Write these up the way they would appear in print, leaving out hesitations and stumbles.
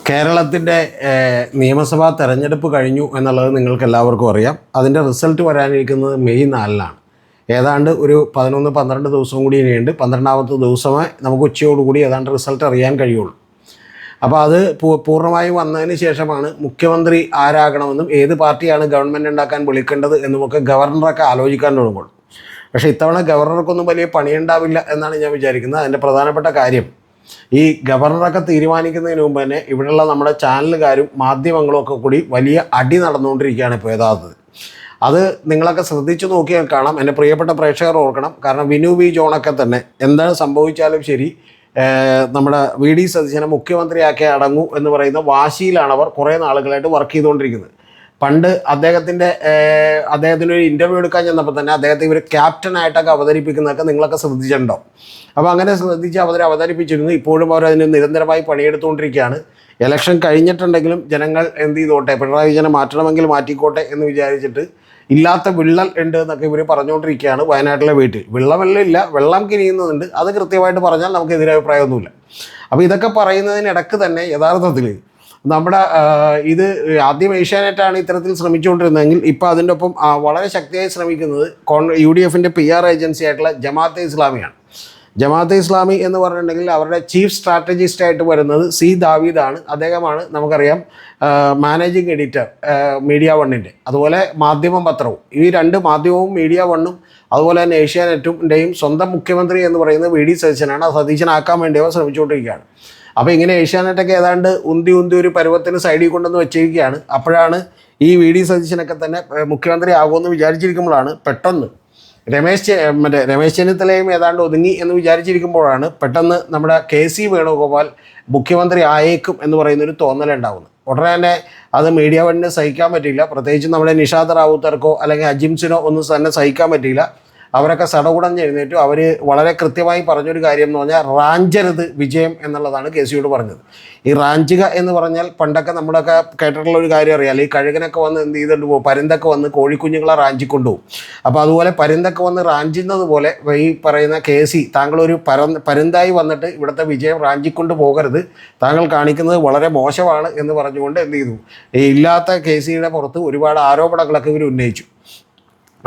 കേരളത്തിൻ്റെ നിയമസഭാ തെരഞ്ഞെടുപ്പ് കഴിഞ്ഞു എന്നുള്ളത് നിങ്ങൾക്ക് എല്ലാവർക്കും അറിയാം. അതിൻ്റെ റിസൾട്ട് വരാനിരിക്കുന്നത് മെയ് 4-നാണ്. ഏതാണ്ട് ഒരു 11-12 ദിവസം കൂടി ഇനിയുണ്ട്. 12ാമത്തെ ദിവസമേ നമുക്ക് ഉച്ചയോടുകൂടി ഏതാണ്ട് റിസൾട്ട് അറിയാൻ കഴിയുള്ളൂ. അപ്പോൾ അത് പൂർണ്ണമായും വന്നതിന് ശേഷമാണ് മുഖ്യമന്ത്രി ആരാകണമെന്നും ഏത് പാർട്ടിയാണ് ഗവൺമെൻറ് ഉണ്ടാക്കാൻ വിളിക്കേണ്ടത് എന്നുമൊക്കെ ഗവർണറൊക്കെ ആലോചിക്കാൻ തുടങ്ങുള്ളൂ. പക്ഷേ ഇത്തവണ ഗവർണർക്കൊന്നും വലിയ പണിയുണ്ടാവില്ല എന്നാണ് ഞാൻ വിചാരിക്കുന്നത്. അതിൻ്റെ പ്രധാനപ്പെട്ട കാര്യം, ഈ ഗവർണറൊക്കെ തീരുമാനിക്കുന്നതിന് മുമ്പ് തന്നെ ഇവിടെയുള്ള നമ്മുടെ ചാനലുകാരും മാധ്യമങ്ങളും ഒക്കെ കൂടി വലിയ അടി നടന്നുകൊണ്ടിരിക്കുകയാണ് ഇപ്പോൾ യഥാർത്ഥത്തിൽ. അത് നിങ്ങളൊക്കെ ശ്രദ്ധിച്ചു നോക്കിയാൽ കാണാം. എൻ്റെ പ്രിയപ്പെട്ട പ്രേക്ഷകർ ഓർക്കണം. കാരണം വിനു വി ജോണൊക്കെ തന്നെ എന്താണ് സംഭവിച്ചാലും ശരി നമ്മുടെ വി ഡി സതീശനെ മുഖ്യമന്ത്രിയാക്കി അടങ്ങൂ എന്ന് പറയുന്ന വാശിയിലാണ് അവർ കുറേ നാളുകളായിട്ട് വർക്ക് ചെയ്തുകൊണ്ടിരിക്കുന്നത്. പണ്ട് അദ്ദേഹത്തിനൊരു ഇൻ്റർവ്യൂ എടുക്കാൻ ചെന്നപ്പോൾ തന്നെ അദ്ദേഹത്തെ ഇവർ ക്യാപ്റ്റനായിട്ടൊക്കെ അവതരിപ്പിക്കുന്നതൊക്കെ നിങ്ങളൊക്കെ ശ്രദ്ധിച്ചിട്ടുണ്ടോ? അപ്പോൾ അങ്ങനെ ശ്രദ്ധിച്ച് അവതരിപ്പിച്ചിരുന്നു. ഇപ്പോഴും അവർ അതിന് നിരന്തരമായി പണിയെടുത്തുകൊണ്ടിരിക്കുകയാണ്. ഇലക്ഷൻ കഴിഞ്ഞിട്ടുണ്ടെങ്കിലും ജനങ്ങൾ എന്ത് ചെയ്തോട്ടെ, പിണറായി വിജയനെ മാറ്റണമെങ്കിൽ മാറ്റിക്കോട്ടെ എന്ന് വിചാരിച്ചിട്ട് ഇല്ലാത്ത വിള്ളൽ ഉണ്ട് എന്നൊക്കെ ഇവർ പറഞ്ഞുകൊണ്ടിരിക്കുകയാണ്. വയനാട്ടിലെ വീട്ടിൽ വെള്ളമില്ല, വെള്ളം കിനിയുന്നുണ്ട്. അത് കൃത്യമായിട്ട് പറഞ്ഞാൽ നമുക്ക് എതിരഭിപ്രായമൊന്നുമില്ല. അപ്പോൾ ഇതൊക്കെ പറയുന്നതിനിടക്ക് തന്നെ യഥാർത്ഥത്തിൽ നമ്മുടെ ഇത് ആദ്യം ഏഷ്യാനെറ്റാണ് ഇത്തരത്തിൽ ശ്രമിച്ചുകൊണ്ടിരുന്നതെങ്കിൽ ഇപ്പോൾ അതിൻ്റെ ഒപ്പം വളരെ ശക്തിയായി ശ്രമിക്കുന്നത് UDFിൻ്റെ PR ഏജൻസി ആയിട്ടുള്ള ജമാഅത്തെ ഇസ്ലാമിയാണ്. ജമാഅത്തെ ഇസ്ലാമി എന്ന് പറഞ്ഞിട്ടുണ്ടെങ്കിൽ അവരുടെ ചീഫ് സ്ട്രാറ്റജിസ്റ്റായിട്ട് വരുന്നത് C. ദാവീദാണ്. അദ്ദേഹമാണ് നമുക്കറിയാം മാനേജിങ് എഡിറ്റർ മീഡിയ വണ്ണിൻ്റെ, അതുപോലെ മാധ്യമം പത്രവും. ഈ രണ്ട് മാധ്യമവും മീഡിയ വണ്ണും അതുപോലെ തന്നെ ഏഷ്യാനെറ്റിൻ്റെയും സ്വന്തം മുഖ്യമന്ത്രി എന്ന് പറയുന്നത് വി ഡി സതീശനാണ്. സതീശനാക്കാൻ വേണ്ടി അവർ ശ്രമിച്ചുകൊണ്ടിരിക്കുകയാണ്. അപ്പോൾ ഇങ്ങനെ ഏഷ്യാനെറ്റൊക്കെ ഏതാണ്ട് ഉന്തി ഒരു പരുവത്തിന് സൈഡിൽ കൊണ്ടുവന്ന് വെച്ചിരിക്കുകയാണ്. അപ്പോഴാണ് ഈ വി ഡി സതീശനൊക്കെ തന്നെ മുഖ്യമന്ത്രി ആകുമെന്ന് വിചാരിച്ചിരിക്കുമ്പോഴാണ് പെട്ടെന്ന് രമേശ് ചെന്നിത്തലയും ഏതാണ്ട് ഒതുങ്ങി എന്ന് വിചാരിച്ചിരിക്കുമ്പോഴാണ് പെട്ടെന്ന് നമ്മുടെ KC വേണുഗോപാൽ മുഖ്യമന്ത്രി ആയേക്കും എന്ന് പറയുന്നൊരു തോന്നലുണ്ടാകുന്നത്. ഉടനെ തന്നെ അത് മീഡിയ വണ്ണിന് സഹിക്കാൻ പറ്റിയില്ല. പ്രത്യേകിച്ച് നമ്മുടെ നിഷാദ് റാവുത്തർക്കോ അല്ലെങ്കിൽ അജിംസിനോ ഒന്നും തന്നെ സഹിക്കാൻ പറ്റിയില്ല. അവരൊക്കെ സടകുടഞ്ഞ് എഴുന്നേറ്റു. അവർ വളരെ കൃത്യമായി പറഞ്ഞൊരു കാര്യം എന്ന് പറഞ്ഞാൽ റാഞ്ചരുത് വിജയം എന്നുള്ളതാണ് KCയോട് പറഞ്ഞത്. ഈ റാഞ്ചുക എന്ന് പറഞ്ഞാൽ പണ്ടൊക്കെ നമ്മളൊക്കെ കേട്ടിട്ടുള്ള ഒരു കാര്യം അറിയാം. ഈ കഴുകനൊക്കെ വന്ന് എന്ത് ചെയ്തിട്ട് പോകും, പരുന്തൊക്കെ വന്ന് കോഴിക്കുഞ്ഞുങ്ങളെ റാഞ്ചിക്കൊണ്ടുപോകും. അപ്പോൾ അതുപോലെ പരുന്തൊക്കെ വന്ന് റാഞ്ചുന്നത് പോലെ ഈ പറയുന്ന KC താങ്കളൊരു പരുന്തായി വന്നിട്ട് ഇവിടുത്തെ വിജയം റാഞ്ചിക്കൊണ്ട് പോകരുത്, താങ്കൾ കാണിക്കുന്നത് വളരെ മോശമാണ് എന്ന് പറഞ്ഞുകൊണ്ട് എന്ത് ചെയ്തു, ഈ ഇല്ലാത്ത KCയുടെ പുറത്ത് ഒരുപാട് ആരോപണങ്ങളൊക്കെ ഇവർ ഉന്നയിച്ചു.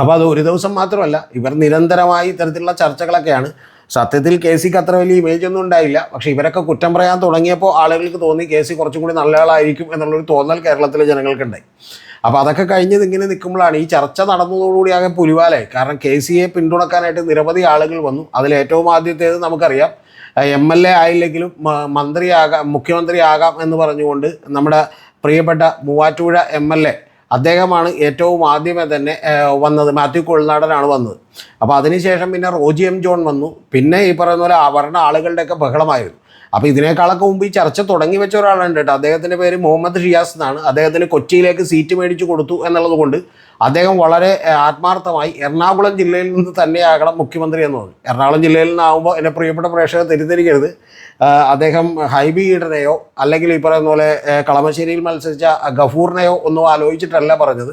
അപ്പോൾ അത് ഒരു ദിവസം മാത്രമല്ല, ഇവർ നിരന്തരമായി ഇത്തരത്തിലുള്ള ചർച്ചകളൊക്കെയാണ്. സത്യത്തിൽ KCക്ക് അത്ര വലിയ ഇമേജ് ഒന്നും ഉണ്ടായില്ല. പക്ഷേ ഇവരൊക്കെ കുറ്റം പറയാൻ തുടങ്ങിയപ്പോൾ ആളുകൾക്ക് തോന്നി KC കുറച്ചും കൂടി നല്ല ആളായിരിക്കും എന്നുള്ളൊരു തോന്നൽ കേരളത്തിലെ ജനങ്ങൾക്കുണ്ടായി. അപ്പോൾ അതൊക്കെ കഴിഞ്ഞ് ഇങ്ങനെ നിൽക്കുമ്പോഴാണ് ഈ ചർച്ച നടന്നതോടുകൂടി ആകെ പുലിവാലായി. കാരണം KCയെ പിന്തുണക്കാനായിട്ട് നിരവധി ആളുകൾ വന്നു. അതിലേറ്റവും ആദ്യത്തേത് നമുക്കറിയാം, MLA ആയില്ലെങ്കിലും മുഖ്യമന്ത്രി ആകാം എന്ന് പറഞ്ഞുകൊണ്ട് നമ്മുടെ പ്രിയപ്പെട്ട മൂവാറ്റുപുഴ MLA അദ്ദേഹമാണ് ഏറ്റവും ആദ്യമേ തന്നെ വന്നത്. മാത്യു കുഴൽനാടനാണ് വന്നത്. അപ്പോൾ അതിനുശേഷം പിന്നെ റോജി M. ജോൺ വന്നു. പിന്നെ ഈ പറയുന്ന പോലെ അവരുടെ ആളുകളുടെയൊക്കെ ബഹളമായിരുന്നു. അപ്പോൾ ഇതിനേക്കാളൊക്കെ മുമ്പ് ഈ ചർച്ച തുടങ്ങി വെച്ച ഒരാളുണ്ട് കേട്ടോ. അദ്ദേഹത്തിൻ്റെ പേര് മുഹമ്മദ് ഷിയാസ് എന്നാണ്. അദ്ദേഹത്തിന് കൊച്ചിയിലേക്ക് സീറ്റ് മേടിച്ചു കൊടുത്തു എന്നുള്ളത് കൊണ്ട് അദ്ദേഹം വളരെ ആത്മാർത്ഥമായി എറണാകുളം ജില്ലയിൽ നിന്ന് തന്നെയാകണം മുഖ്യമന്ത്രി എന്ന് പറഞ്ഞു. എറണാകുളം ജില്ലയിൽ നിന്നാകുമ്പോൾ എൻ്റെ പ്രിയപ്പെട്ട പ്രേക്ഷകർ തെറ്റിദ്ധരിക്കരുത്, അദ്ദേഹം ഹൈബി ഈഡനെയോ അല്ലെങ്കിൽ ഈ പറയുന്ന പോലെ കളമശ്ശേരിയിൽ മത്സരിച്ച ഗഫൂറിനെയോ ഒന്നും ആലോചിച്ചിട്ടല്ല പറഞ്ഞത്.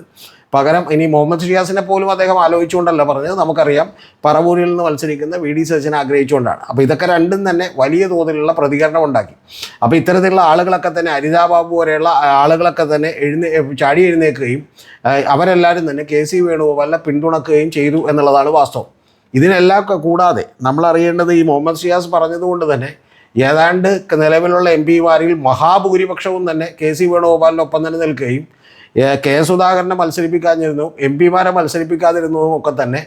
പകരം ഇനി മുഹമ്മദ് ഷിയാസിനെ പോലും അദ്ദേഹം ആലോചിച്ചുകൊണ്ടല്ല പറഞ്ഞത്. നമുക്കറിയാം പറവൂരിൽ നിന്ന് മത്സരിക്കുന്ന വി ഡി സതീശനെ ആഗ്രഹിച്ചുകൊണ്ടാണ്. അപ്പോൾ ഇതൊക്കെ രണ്ടും തന്നെ വലിയ തോതിലുള്ള പ്രതികരണം ഉണ്ടാക്കി. അപ്പോൾ ഇത്തരത്തിലുള്ള ആളുകളൊക്കെ തന്നെ അരിതാ ബാബു വരെയുള്ള ആളുകളൊക്കെ തന്നെ ചാടി എഴുന്നേൽക്കുകയും അവരെല്ലാവരും തന്നെ KC വേണുഗോപാലിനെ പിന്തുണക്കുകയും ചെയ്തു എന്നുള്ളതാണ് വാസ്തവം. ഇതിനെല്ലാം കൂടാതെ നമ്മൾ അറിയേണ്ടത് ഈ മുഹമ്മദ് ഷിയാസ് പറഞ്ഞതുകൊണ്ട് തന്നെ ഏതാണ്ട് നിലവിലുള്ള MP-മാരിൽ മഹാഭൂരിപക്ഷവും തന്നെ KC വേണുഗോപാലിനൊപ്പം തന്നെ നിൽക്കുകയും K. സുധാകരനെ മത്സരിപ്പിക്കാതിരുന്നതും MP-മാരെ മത്സരിപ്പിക്കാതിരുന്നതും ഒക്കെ തന്നെ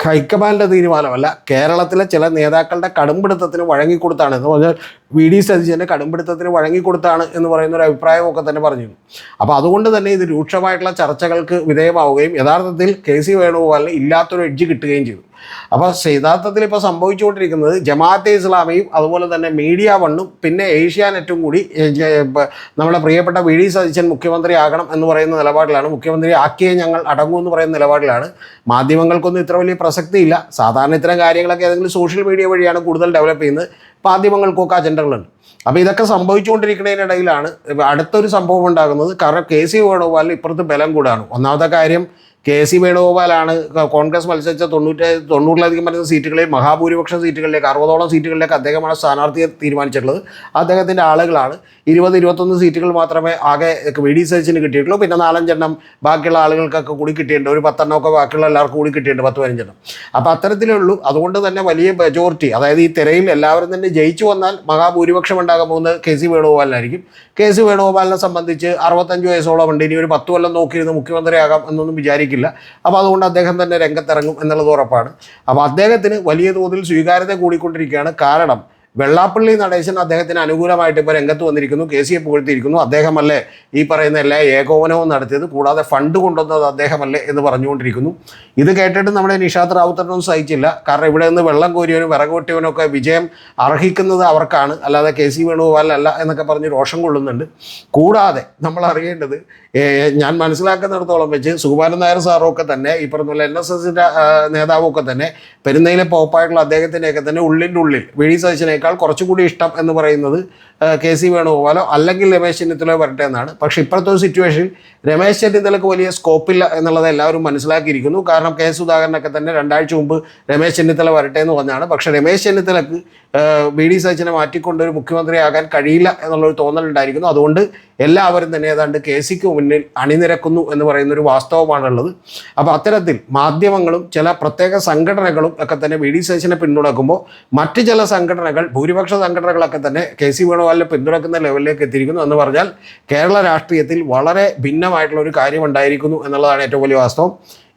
ഹൈക്കമാൻഡിൻ്റെ തീരുമാനമല്ല, കേരളത്തിലെ ചില നേതാക്കളുടെ കടുംപിടുത്തത്തിന് വഴങ്ങിക്കൊടുത്താണ് എന്ന് പറഞ്ഞാൽ വി ഡി സതീശൻ്റെ കടുംപിടുത്തത്തിന് വഴങ്ങിക്കൊടുത്താണ് എന്ന് പറയുന്നൊരു അഭിപ്രായമൊക്കെ തന്നെ പറഞ്ഞിരുന്നു. അപ്പോൾ അതുകൊണ്ട് തന്നെ ഇത് രൂക്ഷമായിട്ടുള്ള ചർച്ചകൾക്ക് വിധേയമാവുകയും യഥാർത്ഥത്തിൽ KC വേണുഗോപാലിന് ഇല്ലാത്തൊരു എഡ്ജ് കിട്ടുകയും ചെയ്തു. അപ്പോൾ യഥാർത്ഥത്തിൽ ഇപ്പോൾ സംഭവിച്ചുകൊണ്ടിരിക്കുന്നത് ജമാഅത്തെ ഇസ്ലാമിയും അതുപോലെ തന്നെ മീഡിയ വണ്ണും പിന്നെ ഏഷ്യാനെറ്റും കൂടി നമ്മുടെ പ്രിയപ്പെട്ട വി ഡി സതീശൻ മുഖ്യമന്ത്രി ആകണം എന്ന് പറയുന്ന നിലപാടിലാണ്. മുഖ്യമന്ത്രി ആക്കിയേ ഞങ്ങൾ അടങ്ങൂ എന്ന് പറയുന്ന നിലപാടിലാണ്. മാധ്യമങ്ങൾക്കൊന്നും ഇത്ര വലിയ പ്രസക്തിയില്ല. സാധാരണ ഇത്തരം കാര്യങ്ങളൊക്കെ ഏതെങ്കിലും സോഷ്യൽ മീഡിയ വഴിയാണ് കൂടുതൽ ഡെവലപ്പ് ചെയ്യുന്നത്. മാധ്യമങ്ങൾക്കൊക്കെ അജണ്ടകളുണ്ട്. അപ്പോൾ ഇതൊക്കെ സംഭവിച്ചുകൊണ്ടിരിക്കുന്നതിനിടയിലാണ് അടുത്തൊരു സംഭവം ഉണ്ടാകുന്നത്. കാരണം KC വേണുഗോപാലിന് ഇപ്പുറത്ത് ബലം കൂടാണ്. ഒന്നാമത്തെ കാര്യം, കെ.സി. വേണുഗോപാലാണ് കോൺഗ്രസ് മത്സരിച്ച 90-ിലധികം വരുന്ന സീറ്റുകളിൽ മഹാഭൂരിപക്ഷം സീറ്റുകളിലേക്ക് 60ഓളം സീറ്റുകളിലേക്ക് അദ്ദേഹമാണ് സ്ഥാനാർത്ഥിയെ തീരുമാനിച്ചിട്ടുള്ളത്. അദ്ദേഹത്തിൻ്റെ ആളുകളാണ്. 20-21 സീറ്റുകൾ മാത്രമേ ആകെ വി.ഡി. സതീശന് കിട്ടിയിട്ടുള്ളൂ. പിന്നെ 4-5 ബാക്കിയുള്ള ആളുകൾക്കൊക്കെ കൂടി കിട്ടിയിട്ടുണ്ട്. ഒരു 10 ഒക്കെ ബാക്കിയുള്ള എല്ലാവർക്കും കൂടി കിട്ടിയിട്ടുണ്ട്, 10-15. അപ്പോൾ അത്തരത്തിലേ ഉള്ളൂ. അതുകൊണ്ട് തന്നെ വലിയ മെജോറിറ്റി, അതായത് ഈ തിരയിൽ എല്ലാവരും തന്നെ ജയിച്ചു വന്നാൽ മഹാഭൂരിപക്ഷം ഉണ്ടാകാൻ പോകുന്നത് കെ.സി. വേണുഗോപാലിനായിരിക്കും. കെ.സി. വേണുഗോപാലിനെ സംബന്ധിച്ച് 65 വയസ്സോളം ഉണ്ട്. ഇനി ഒരു 10 കൊല്ലം നോക്കിയിരുന്ന് മുഖ്യമന്ത്രിയാകാം എന്നൊന്നും വിചാരിക്കില്ല. അപ്പോൾ അതുകൊണ്ട് അദ്ദേഹം തന്നെ രംഗത്തിറങ്ങും എന്നുള്ളത് ഉറപ്പാണ്. അപ്പോൾ അദ്ദേഹത്തിന് വലിയ തോതിൽ സ്വീകാര്യത കൂടിക്കൊണ്ടിരിക്കുകയാണ്. കാരണം വെള്ളാപ്പള്ളി നടേശൻ അദ്ദേഹത്തിന് അനുകൂലമായിട്ട് ഇപ്പോൾ രംഗത്ത് വന്നിരിക്കുന്നു, കെ.സിയെ പുകഴ്ത്തിയിരിക്കുന്നു. അദ്ദേഹമല്ലേ ഈ പറയുന്ന എല്ലാ ഏകോപനവും നടത്തിയത്, കൂടാതെ ഫണ്ട് കൊണ്ടുവന്നത് അദ്ദേഹമല്ലേ എന്ന് പറഞ്ഞുകൊണ്ടിരിക്കുന്നു. ഇത് കേട്ടിട്ട് നമ്മുടെ നിഷാദ് റാവുത്തറിനൊന്നും സഹിച്ചില്ല. കാരണം ഇവിടെ നിന്ന് വെള്ളം കോരിയവനും വിറക് വെട്ടിയവനും ഒക്കെ വിജയം അർഹിക്കുന്നത് അവർക്കാണ്, അല്ലാതെ കെ.സി. വേണുഗോപാലല്ല എന്നൊക്കെ പറഞ്ഞ് രോഷം കൊള്ളുന്നുണ്ട്. കൂടാതെ നമ്മൾ അറിയേണ്ടത്, ഞാൻ മനസ്സിലാക്കുന്നിടത്തോളം വെച്ച് സുകുമാരൻ നായർ സാറുമൊക്കെ തന്നെ ഈ പറഞ്ഞ NSSൻ്റെ നേതാവൊക്കെ തന്നെ പെരുന്നയിലെ പോപ്പായിട്ടുള്ള അദ്ദേഹത്തിൻ്റെയൊക്കെ തന്നെ ഉള്ളിൻ്റെ ഉള്ളിൽ വി.ഡി. സതീശനേക്കാൾ കുറച്ചുകൂടി ഇഷ്ടം എന്ന് പറയുന്നത് കെ.സി. വേണുഗോപാലോ അല്ലെങ്കിൽ രമേശ് ചെന്നിത്തലയോ വരട്ടെ എന്നാണ്. പക്ഷേ ഇപ്പോഴത്തെ ഒരു സിറ്റുവേഷൻ രമേശ് ചെന്നിത്തലയ്ക്ക് വലിയ സ്കോപ്പില്ല എന്നുള്ളത് എല്ലാവരും മനസ്സിലാക്കിയിരിക്കുന്നു. കാരണം കെ സുധാകരനൊക്കെ തന്നെ 2 ആഴ്ച മുമ്പ് രമേശ് ചെന്നിത്തല വരട്ടെ എന്ന് പറഞ്ഞാണ്. പക്ഷേ രമേശ് ചെന്നിത്തലക്ക് വി.ഡി. സതീശനെ മാറ്റിക്കൊണ്ടൊരു മുഖ്യമന്ത്രിയാകാൻ കഴിയില്ല എന്നുള്ളൊരു തോന്നലുണ്ടായിരിക്കുന്നു. അതുകൊണ്ട് എല്ലാവരും തന്നെ ഏതാണ്ട് കെ.സിക്ക് മുന്നിൽ അണിനിരക്കുന്നു എന്ന് പറയുന്നൊരു വാസ്തവമാണുള്ളത്. അപ്പോൾ അത്തരത്തിൽ മാധ്യമങ്ങളും ചില പ്രത്യേക സംഘടനകളും ഒക്കെ തന്നെ വി.ഡി. സതീശനെ പിന്തുണക്കുമ്പോൾ മറ്റ് ചില സംഘടനകൾ, ഭൂരിപക്ഷ സംഘടനകളൊക്കെ തന്നെ കെ.സി. വേണുഗോപാലിനെ പിന്തുണക്കുന്ന ലെവലിലേക്ക് എത്തിയിരിക്കുന്നു. എന്ന് പറഞ്ഞാൽ കേരള രാഷ്ട്രീയത്തിൽ വളരെ ഭിന്നമായിട്ടുള്ള ഒരു കാര്യം ഉണ്ടായിരിക്കുന്നു എന്നുള്ളതാണ് ഏറ്റവും വലിയ വാസ്തവം.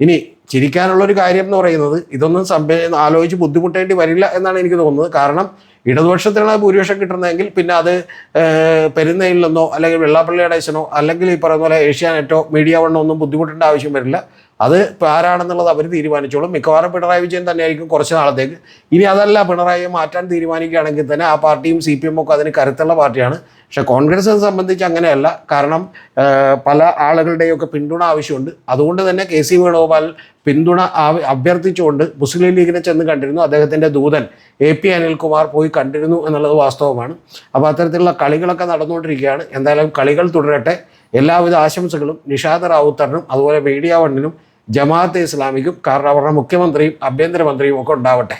ഇനി ചിരിക്കാനുള്ളൊരു കാര്യം എന്ന് പറയുന്നത്, ഇതൊന്നും ആലോചിച്ച് ബുദ്ധിമുട്ടേണ്ടി വരില്ല എന്നാണ് എനിക്ക് തോന്നുന്നത്. കാരണം ഇടതുപക്ഷത്തിനാണ് ഭൂരിപക്ഷം കിട്ടുന്നതെങ്കിൽ പിന്നെ അത് പെരുന്നയിൽ നിന്നോ അല്ലെങ്കിൽ വെള്ളാപ്പള്ളി നടേശനോ അല്ലെങ്കിൽ ഈ പറയുന്ന പോലെ ഏഷ്യാനെറ്റോ മീഡിയ വണ്ണോ ഒന്നും ബുദ്ധിമുട്ടേണ്ട ആവശ്യം വരില്ല. അത് ഇപ്പോൾ ആരാണെന്നുള്ളത് അവർ തീരുമാനിച്ചോളും. മിക്കവാറും പിണറായി വിജയൻ തന്നെയായിരിക്കും കുറച്ച് നാളത്തേക്ക്. ഇനി അതല്ല, പിണറായിയെ മാറ്റാൻ തീരുമാനിക്കുകയാണെങ്കിൽ തന്നെ ആ പാർട്ടിയും CPM ഒക്കെ അതിന് കരുത്തുള്ള പാർട്ടിയാണ്. പക്ഷേ കോൺഗ്രസിനെ സംബന്ധിച്ച് അങ്ങനെയല്ല. കാരണം പല ആളുകളുടെയൊക്കെ പിന്തുണ ആവശ്യമുണ്ട്. അതുകൊണ്ട് തന്നെ കെ.സി. വേണുഗോപാൽ പിന്തുണ അഭ്യർത്ഥിച്ചുകൊണ്ട് മുസ്ലിം ലീഗിനെ ചെന്ന് കണ്ടിരുന്നു. അദ്ദേഹത്തിൻ്റെ ദൂതൻ AP അനിൽകുമാർ പോയി കണ്ടിരുന്നു എന്നുള്ളത് വാസ്തവമാണ്. അപ്പോൾ അത്തരത്തിലുള്ള കളികളൊക്കെ നടന്നുകൊണ്ടിരിക്കുകയാണ്. എന്തായാലും കളികൾ തുടരട്ടെ. എല്ലാവിധ ആശംസകളും നിഷാദ് റാവുത്തറിനും അതുപോലെ മീഡിയ വണ്ണിനും ജമാഅത്തെ ഇസ്ലാമിക്കും, കാരണം അവരുടെ മുഖ്യമന്ത്രിയും ആഭ്യന്തരമന്ത്രിയും ഒക്കെ ഉണ്ടാവട്ടെ.